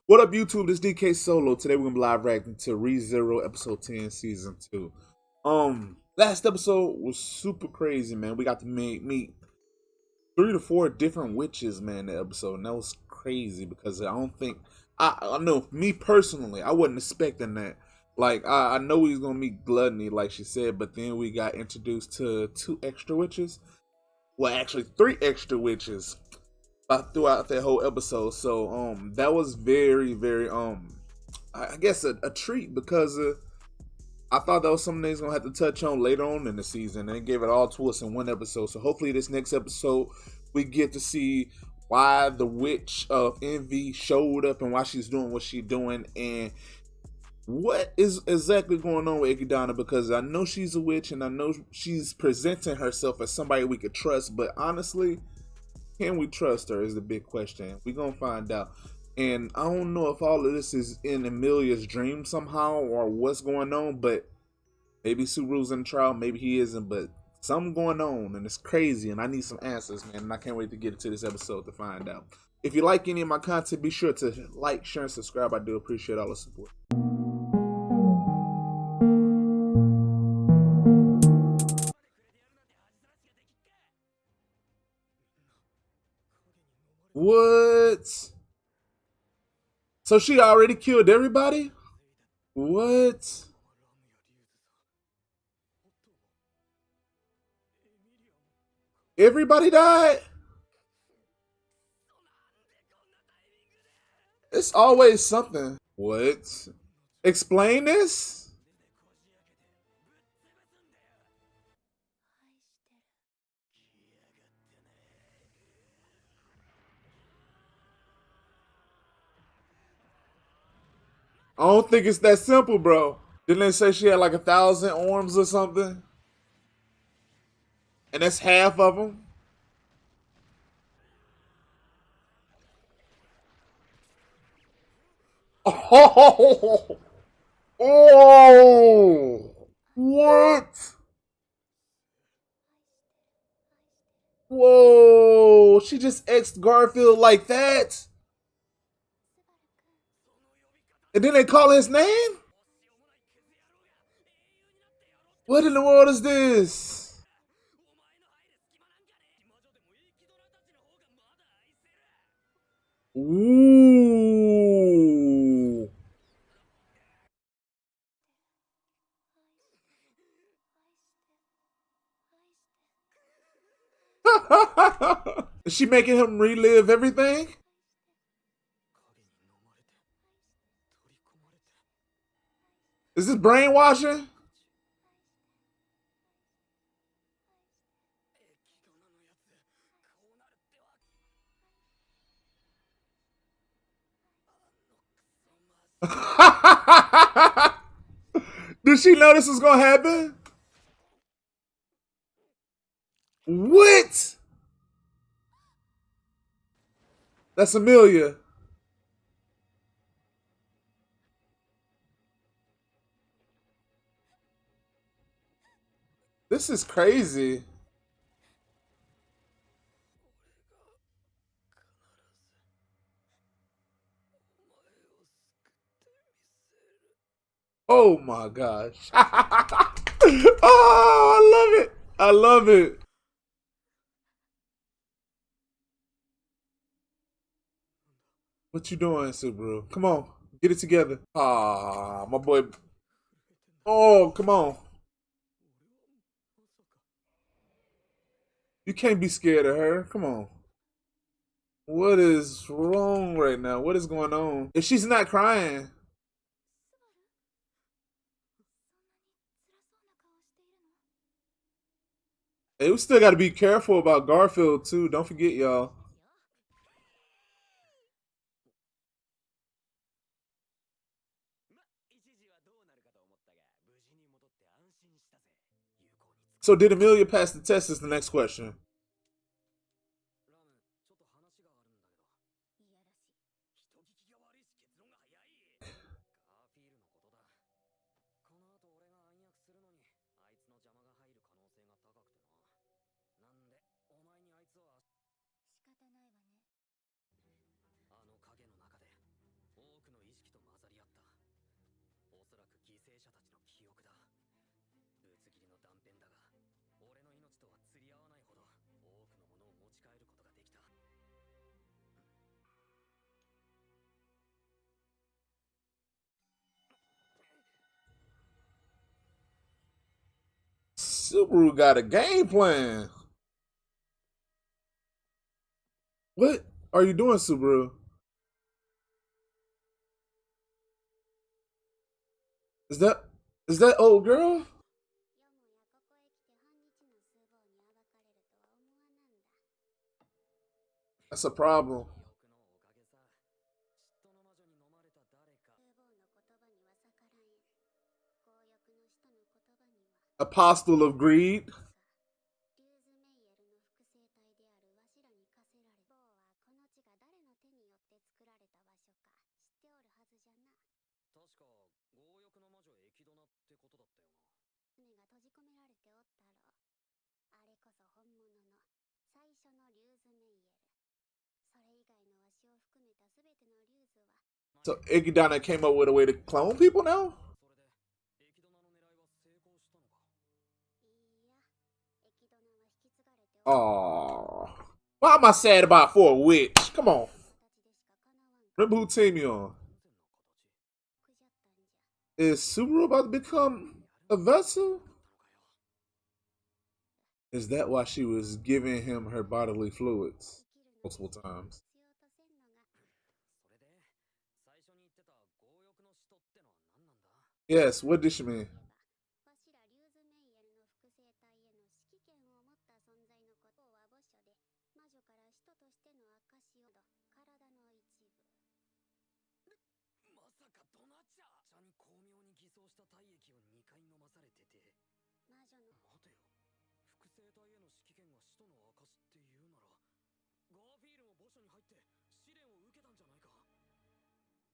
What up, YouTube? This DK Solo. Today we're gonna be live reacting to ReZero episode 10, season 2. Last episode was super crazy, man. We got to meet 3 to 4 different witches, man, that episode, and that was crazy because I don't think I know me personally, I wasn't expecting that. Like I know he's gonna meet Gluttony, like she said, but then we got introduced to 2 extra witches. Well, actually 3 extra witches throughout that whole episode. So that was very I guess a treat because I thought that was something they was gonna have to touch on later on in the season, and they gave it all to us in one episode. So hopefully this next episode we get to see why the witch of envy showed up and why she's doing what she's doing and what is exactly going on with Ikidana, because I know she's a witch and I know she's presenting herself as somebody we could trust, but honestly, can we trust her is the big question. We're gonna find out. And I don't know if all of this is in Emilia's dream somehow or what's going on, but maybe Subaru's in trial, maybe he isn't, but something going on and it's crazy and I need some answers, man, and I can't wait to get into this episode to find out. If you like any of my content, be sure to like, share, and subscribe. I do appreciate all the support. What? So she already killed everybody? What? Everybody died? It's always something. What? Explain this? I don't think it's that simple, bro. Didn't they say she had like 1,000 arms or something? And that's half of them? Oh! Oh! What? Whoa! She just X'd Garfield like that? And then they call his name? What in the world is this? Ooh. Is she making him relive everything? Is this brainwashing? Did she know this was gonna happen? What? That's Emilia. This is crazy. Oh my gosh. Oh, I love it. I love it. What you doing, Subaru? Come on, get it together. Ah, my boy. Oh, come on. You can't be scared of her. Come on. What is wrong right now? What is going on? If she's not crying, hey, we still got to be careful about Garfield too. Don't forget, y'all. So did Amelia pass the test? Is the next question. Subaru got a game plan. What are you doing, Subaru? Is that old girl? That's a problem. Apostle of greed. So Ikidana came up with a way to clone people now? Oh, why am I sad about for a witch? Come on. Remember who team you on? Is Subaru about to become a vessel? Is that why she was giving him her bodily fluids multiple times? Yes, what did she mean?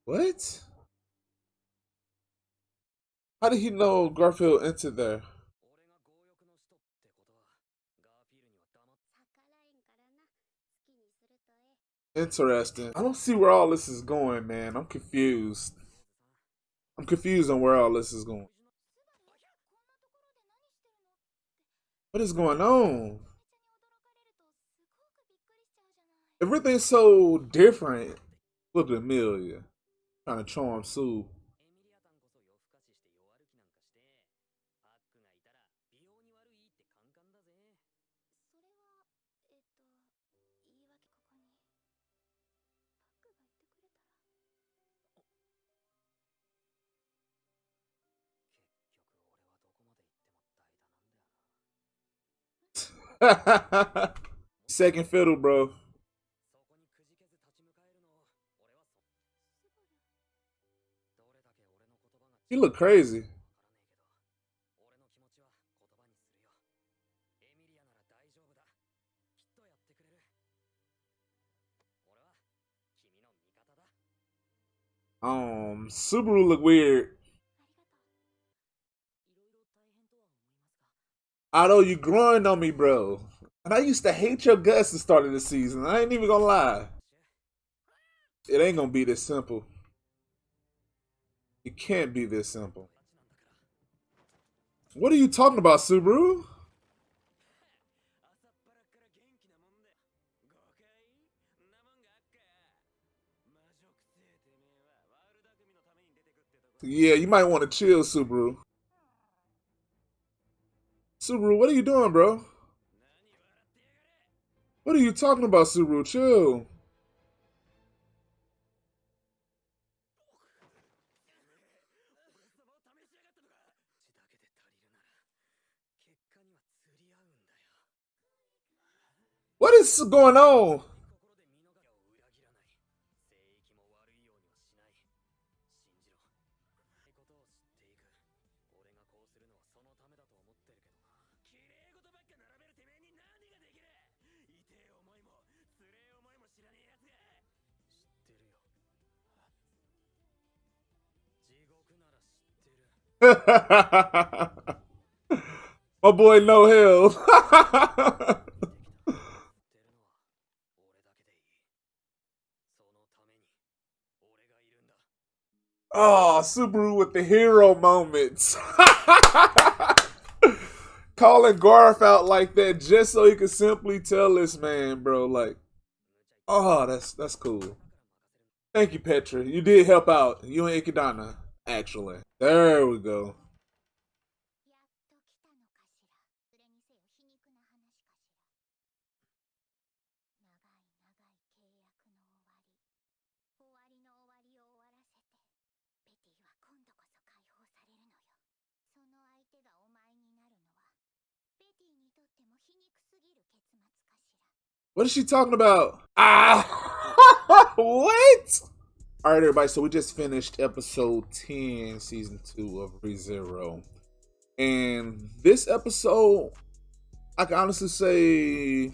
What? How did he know Garfield entered there? Interesting. I don't see where all this is going, man. I'm confused. I'm confused on where all this is going. What is going on? Everything's so different. Look at Amelia trying to charm Sue. Second fiddle, bro. You look crazy. Subaru look weird. Although you growing on me, bro. And I used to hate your guts at the start of the season. I ain't even gonna lie. It ain't gonna be this simple. It can't be this simple. What are you talking about, Subaru? Yeah, you might want to chill, Subaru. Subaru, what are you doing, bro? What are you talking about, Subaru? Chill. What is going on? My boy No Hill. Oh, Subaru with the hero moments. Calling Garth out like that just so he could simply tell this man, bro, like, oh, that's cool. Thank you, Petra. You did help out. You and Ikidana, actually. There we go. What is she talking about? Ah, what? All right, everybody. So we just finished episode 10, season 2 of ReZero, and this episode, I can honestly say,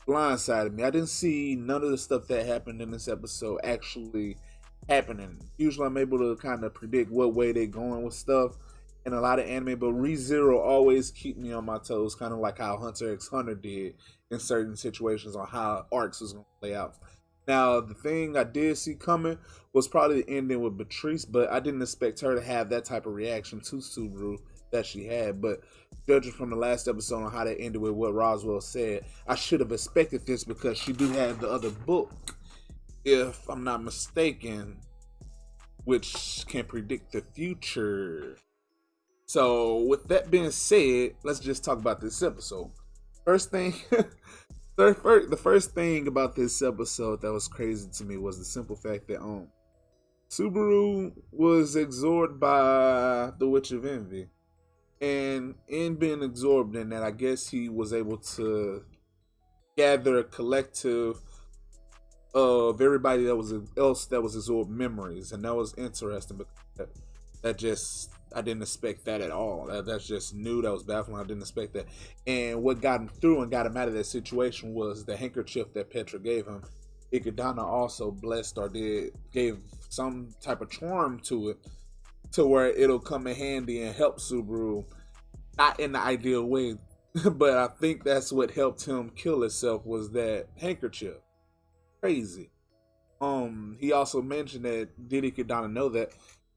blindsided me. I didn't see none of the stuff that happened in this episode actually happening. Usually, I'm able to kind of predict what way they're going with stuff in a lot of anime, but ReZero always keep me on my toes, kind of like how Hunter x Hunter did in certain situations on how arcs was going to play out. Now, the thing I did see coming was probably the ending with Beatrice, but I didn't expect her to have that type of reaction to Subaru that she had. But judging from the last episode on how that ended with what Roswell said, I should have expected this because she do have the other book, if I'm not mistaken, which can predict the future. So, with that being said, let's just talk about this episode. First thing, the first thing about this episode that was crazy to me was the simple fact that Subaru was absorbed by the Witch of Envy, and in being absorbed in that, I guess he was able to gather a collective of everybody that was absorbed memories, and that was interesting because that just, I didn't expect that at all. That's just new. That was baffling. I didn't expect that. And what got him through and got him out of that situation was the handkerchief that Petra gave him. Ikidana also blessed or gave some type of charm to it, to where it'll come in handy and help Subaru, not in the ideal way, but I think that's what helped him kill himself was that handkerchief. Crazy. He also mentioned that did Ikidana know that?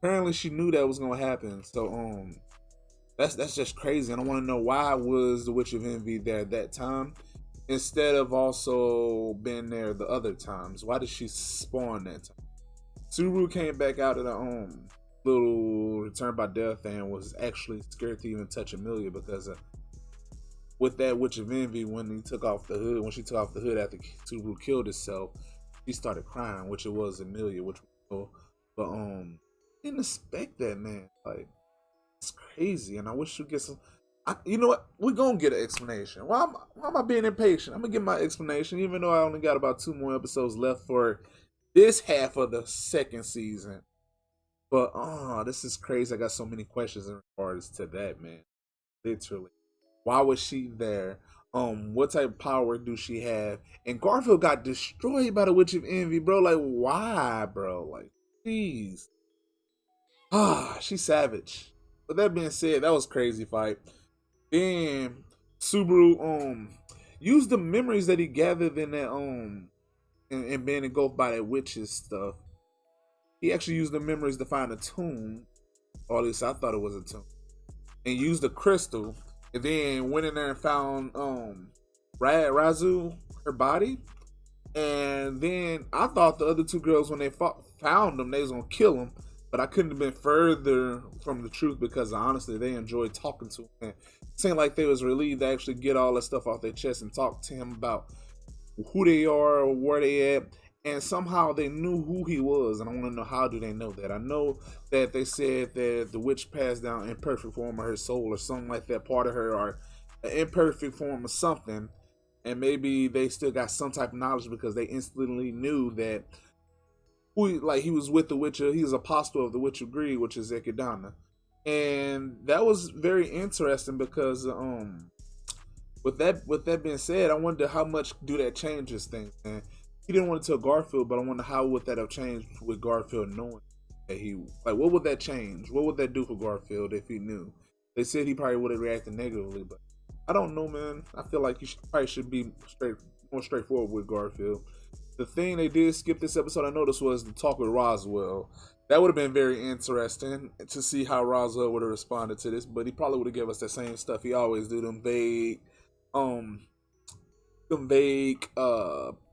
Apparently she knew that was gonna happen. So that's just crazy. And I want to know why was the Witch of Envy there at that time instead of also being there the other times? Why did she spawn that time? Subaru came back out of the little return by death and was actually scared to even touch Emilia because with that Witch of Envy, when she took off the hood after Subaru killed himself, she started crying, which it was Emilia, which was cool. But didn't expect that, man. Like, it's crazy, and I wish you get some. You know what? We're gonna get an explanation. Why am I being impatient? I'm gonna get my explanation, even though I only got about 2 more episodes left for this half of the second season. But this is crazy. I got so many questions in regards to that, man. Literally, why was she there? What type of power do she have? And Garfield got destroyed by the Witch of Envy, bro. Like, why, bro? Like, jeez. She's savage. With that being said, that was crazy fight. Then Subaru used the memories that he gathered in that and being engulfed by that witch's stuff. He actually used the memories to find a tomb, or at least I thought it was a tomb, and used the crystal, and then went in there and found Razu, her body. And then I thought the other 2 girls, when they found them, they was gonna kill them. But I couldn't have been further from the truth because honestly, they enjoyed talking to him. And it seemed like they was relieved to actually get all that stuff off their chest and talk to him about who they are, where they at. And somehow they knew who he was. And I want to know, how do they know that? I know that they said that the witch passed down imperfect form of her soul or something like that, part of her, or an imperfect form of something. And maybe they still got some type of knowledge because they instantly knew that he was with the Witcher. He was apostle of the Witch of Greed, which is Ikidana. And that was very interesting because with that being said, I wonder how much do that changes things. And he didn't want to tell Garfield, but I wonder how would that have changed with Garfield knowing that what would that change? What would that do for Garfield if he knew? They said he probably would have reacted negatively, but I don't know, man. I feel like you probably should be more straightforward with Garfield. The thing they did skip this episode, I noticed, was the talk with Roswell. That would have been very interesting to see how Roswell would have responded to this, but he probably would have given us the same stuff he always do, um, them vague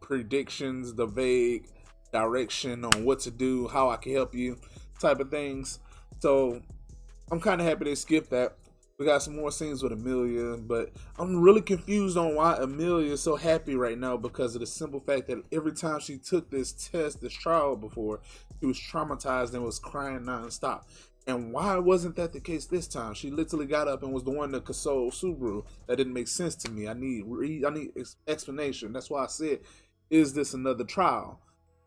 predictions, the vague direction on what to do, how I can help you, type of things. So I'm kind of happy they skipped that. We got some more scenes with Amelia, but I'm really confused on why Amelia is so happy right now, because of the simple fact that every time she took this test, this trial before, she was traumatized and was crying nonstop. And why wasn't that the case this time? She literally got up and was the one to console Subaru. That didn't make sense to me. I need explanation. That's why I said, is this another trial?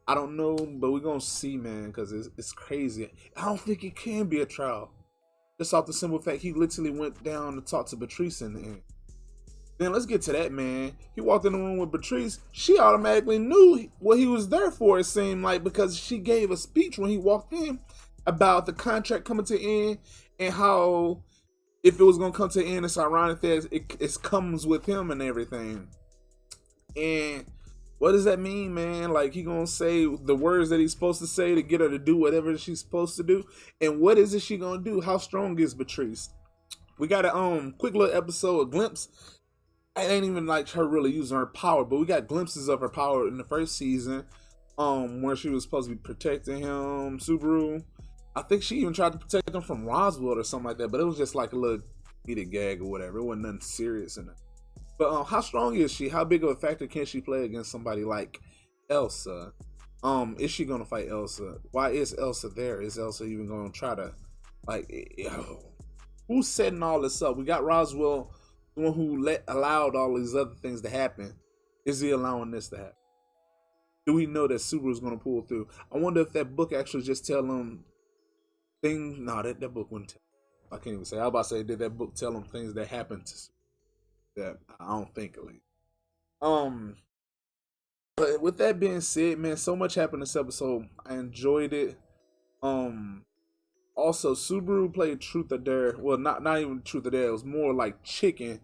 I don't know, but we're gonna see, man, because it's crazy. I don't think it can be a trial. Just off the simple fact he literally went down to talk to Patrice in the end. Then let's get to that, man. He walked in the room with Patrice. She automatically knew what he was there for, it seemed like, because she gave a speech when he walked in about the contract coming to end, and how if it was going to come to end, it's ironic that it comes with him and everything. And what does that mean, man? Like, he gonna say the words that he's supposed to say to get her to do whatever she's supposed to do? And what is it she gonna do? How strong is Patrice? We got a quick little episode, a glimpse. It ain't even like her really using her power, but we got glimpses of her power in the first season, where she was supposed to be protecting him, Subaru. I think she even tried to protect him from Roswell or something like that, but it was just like a little heated gag or whatever. It wasn't nothing serious in it. But how strong is she? How big of a factor can she play against somebody like Elsa? Is she gonna fight Elsa? Why is Elsa there? Is Elsa even gonna try to, like, who's setting all this up? We got Roswell, the one who allowed all these other things to happen. Is he allowing this to happen? Do we know that Subaru's gonna pull through? I wonder if that book actually just tell him things. No, that book wouldn't tell. I can't even say. I was about to say, did that book tell him things that happened to Subaru? That I don't think, like. But with that being said, man, so much happened this episode. I enjoyed it. Also, Subaru played Truth or Dare. Well, not even Truth or Dare. It was more like chicken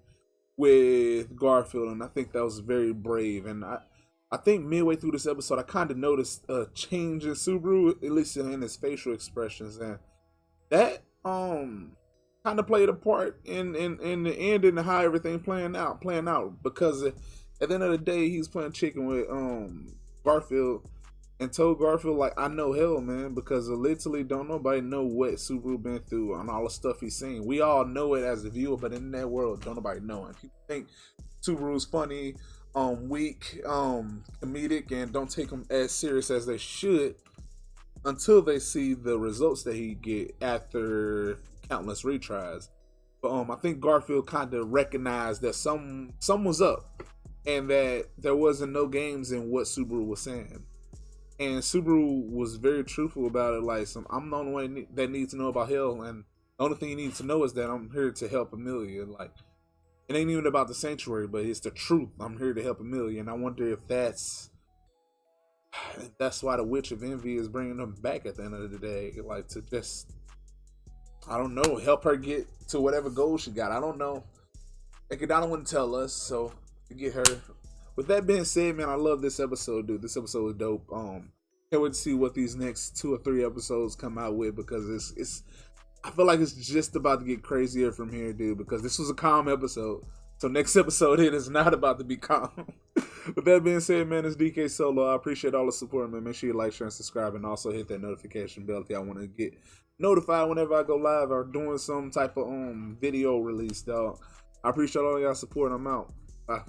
with Garfield, and I think that was very brave. And I think midway through this episode, I kind of noticed a change in Subaru, at least in his facial expressions, and that kind of played a part in the ending and how everything playing out, because at the end of the day, he's playing chicken with Garfield, and told Garfield, like, I know hell, man, because literally don't nobody know what Subaru been through and all the stuff he's seen. We all know it as a viewer, but in that world, don't nobody know. And people think Subaru's funny, weak, comedic, and don't take him as serious as they should until they see the results that he get after countless retries. But I think Garfield kind of recognized that something was up, and that there wasn't no games in what Subaru was saying. And Subaru was very truthful about it. Like, I'm the only one that needs to know about hell, and the only thing you need to know is that I'm here to help Amelia. Like, it ain't even about the sanctuary, but it's the truth. I'm here to help Amelia, and I wonder if that's why the Witch of Envy is bringing them back at the end of the day. Like, to just, I don't know, help her get to whatever goal she got. I don't know. Ekidana wouldn't tell us, so to get her. With that being said, man, I love this episode, dude. This episode was dope. Can't wait to see what these next 2 or 3 episodes come out with, because it's I feel like it's just about to get crazier from here, dude, because this was a calm episode. So next episode, it is not about to be calm. With that being said, man, it's DK Solo. I appreciate all the support, man. Make sure you like, share, and subscribe, and also hit that notification bell if y'all want to get notified whenever I go live or doing some type of video release, dog. I appreciate all y'all support. I'm out. Bye.